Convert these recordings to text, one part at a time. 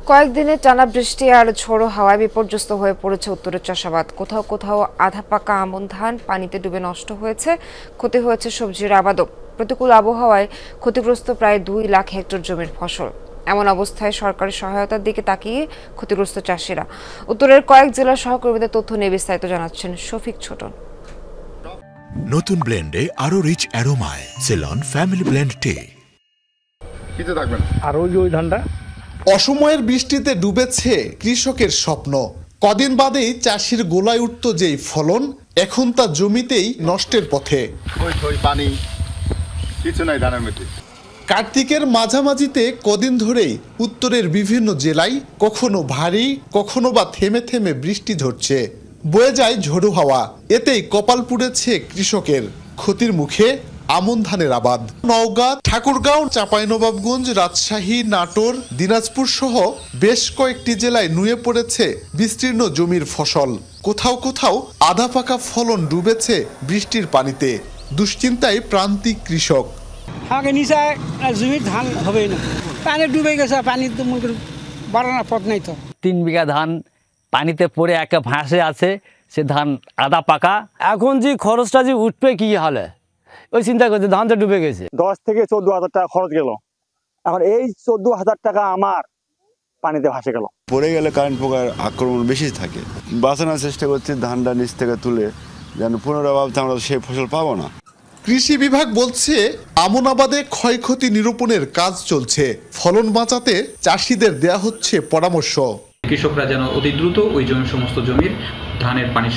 কয়েকদিনের টানা বৃষ্টি আর ঝোড়ো হাওয়ায় বিপর্যস্ত হয়ে পড়েছে উত্তরের চাষাবাদ। কোথাও কোথাও আধা পাকা আমন ধান পানিতে ডুবে নষ্ট হয়েছে, ক্ষতি হয়েছে সবজির আবাদও। প্রতিকূল আবহাওয়ায় ক্ষতিগ্রস্ত প্রায় 2 লাখ হেক্টর জমির ফসল। এমন অবস্থায় সরকারি সহায়তার দিকে তাকিয়ে ক্ষতিগ্রস্ত চাষিরা। উত্তরের কয়েক জেলার সহকর্মীদের তথ্য নিয়ে বিস্তারিত জানাচ্ছেন শফিক ছোটন। নতুন ব্লেন্ডে আরো রিচ অ্যারোমায় সেলন ফ্যামিলি ব্লেন্ড টে। কিতে থাকবেন আর ওই ধানটা অসময়ের বৃষ্টিতে ডুবেছে কৃষকের স্বপ্ন। কদিন বাদেই চাষির গোলায় উঠত যেই ফলন, এখন তা জমিতেই নষ্টের পথে। পানি কিছু নাই ধানের মধ্যে। কার্তিকের মাঝামাঝিতে কদিন ধরেই উত্তরের বিভিন্ন জেলায় কখনো ভারী কখনো বা থেমে থেমে বৃষ্টি ঝরছে, বয়ে যায় ঝোড়ো হাওয়া। এতেই কপাল পুড়েছে কৃষকের। ক্ষতির মুখে আমন ধানের আবাদ। নওগাঁ, ঠাকুরগাঁও, চাঁপাইনবাবগঞ্জ, রাজশাহী, নাটোর, দিনাজপুর সহ বেশ কয়েকটি জেলায় নুয়ে পড়েছে বিস্তীর্ণ জমির ফসল। কোথাও কোথাও আধা পাকা ফলন ডুবেছে বৃষ্টির পানিতে। দুশ্চিন্তায় প্রান্তিক কৃষক। আগে নিচে জমির ধান হবে না, পানি ডুবে গেছে, পানি তো বাড়ানোর পথ নাই। তো 3 বিঘা ধান পানিতে পড়ে একটা ভাসে আছে, সে ধান আধা পাকা। এখন যে খরচটা যে উঠবে কি হালে, ওই চিন্তা করছে, ধান তো ডুবে গেছে। 10 থেকে 14,000 টাকা খরচ গেল। এখন এই 14,000 টাকা আমার পানিতে ভাসে গেল। পড়ে গেলে কারেন্ট পোকার আক্রমণ বেশি থাকে। বাঁচানোর চেষ্টা করছি ধানটা নিচ থেকে তুলে, যেন পুনরায় আমরা সেই ফসল পাবো না। কৃষি বিভাগ বলছে আমন আবাদে ক্ষয়ক্ষতি নিরূপণের কাজ চলছে। ফলন বাঁচাতে চাষিদের দেয়া হচ্ছে পরামর্শ। কৃষকরা যেন অতি দ্রুত ওই সমস্ত জমির পানি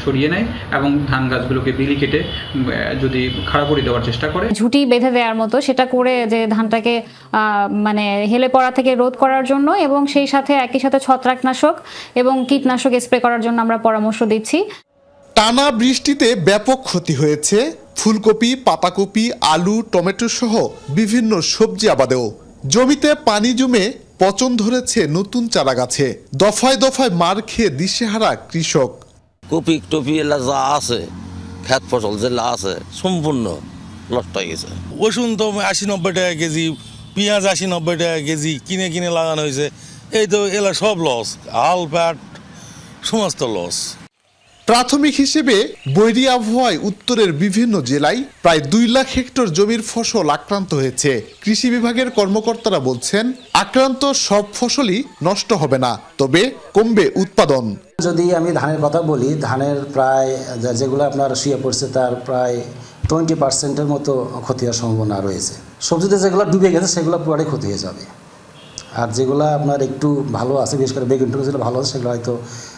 সরিয়ে নেয় এবং ধান গাছগুলোকে বিলি কেটে যদি খাড়া করে দেওয়ার চেষ্টা করে, ঝুঁটি বেঁধে দেওয়ার মতো সেটা করে যে ধানটাকে মানে হেলে পড়া থেকে রোধ করার জন্য, এবং সেই সাথে একই সাথে ছত্রাকনাশক এবং কীটনাশক স্প্রে করার জন্য আমরা পরামর্শ দিচ্ছি। টানা বৃষ্টিতে ব্যাপক ক্ষতি হয়েছে ফুলকপি, পাতাকপি, আলু, টমেটো সহ বিভিন্ন সবজি আবাদেও। জমিতে পানি জমে পচন ধরেছে নতুন চারা গাছে। দফায় দফায় মার খেয়ে দিশেহারা কৃষক। কপি টপি এলা যা আছে, খেত ফসল যেগুলো আছে সম্পূর্ণ নষ্ট হয়ে গেছে। রসুন তো 80-90 টাকা কেজি, পেঁয়াজ 80-90 টাকা কেজি কিনে কিনে লাগানো হয়েছে। এই তো এলা সব লস, হাল প্যাট সমস্ত লস। প্রাথমিক হিসেবে বৈরী আবহাওয়ায় উত্তরের বিভিন্ন জেলায় প্রায় 2 লাখ হেক্টর জমির ফসল আক্রান্ত হয়েছে। কৃষি বিভাগের কর্মকর্তারা বলছেন আক্রান্ত সব ফসলই নষ্ট হবে না, তবে কমবে উৎপাদন। যদি আমি ধানের কথা বলি, ধানের প্রায় যেগুলো আপনার শুয়ে পড়ছে তার প্রায় 20% মতো ক্ষতি হওয়ার সম্ভাবনা রয়েছে। সবজিতে যেগুলো ডুবে গেছে সেগুলো পুরোটাই ক্ষতি হয়ে যাবে। আর যেগুলো আপনার একটু ভালো আছে, বিশেষ করে বেগুন টুকু যেগুলো ভালো আছে সেগুলো হয়তো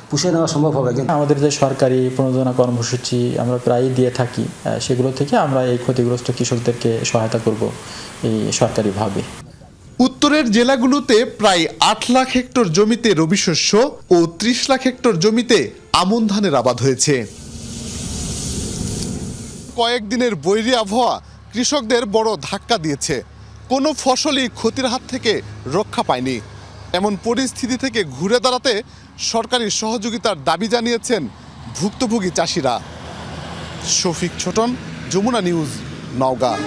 পুষিয়ে নেওয়া সম্ভব হবে। কিন্তু আমাদের যে সরকারি প্রণোদনা কর্মসূচি আমরা প্রায়ই দিয়ে থাকি, সেগুলো থেকে আমরা এই ক্ষতিগ্রস্ত কৃষকদেরকে সহায়তা করব এই সরকারিভাবে। উত্তরের জেলাগুলোতে প্রায় 8 লাখ হেক্টর জমিতে রবি শস্য ও 30 লাখ হেক্টর জমিতে আমন ধানের আবাদ হয়েছে। কয়েকদিনের বৈরী আবহাওয়া কৃষকদের বড় ধাক্কা দিয়েছে। কোনো ফসলই ক্ষতির হাত থেকে রক্ষা পায়নি। এমন পরিস্থিতি থেকে ঘুরে দাঁড়াতে সরকারি সহযোগিতার দাবি জানিয়েছেন ভুক্তভোগী চাষিরা। শফিক ছোটন, যমুনা নিউজ, নওগাঁ।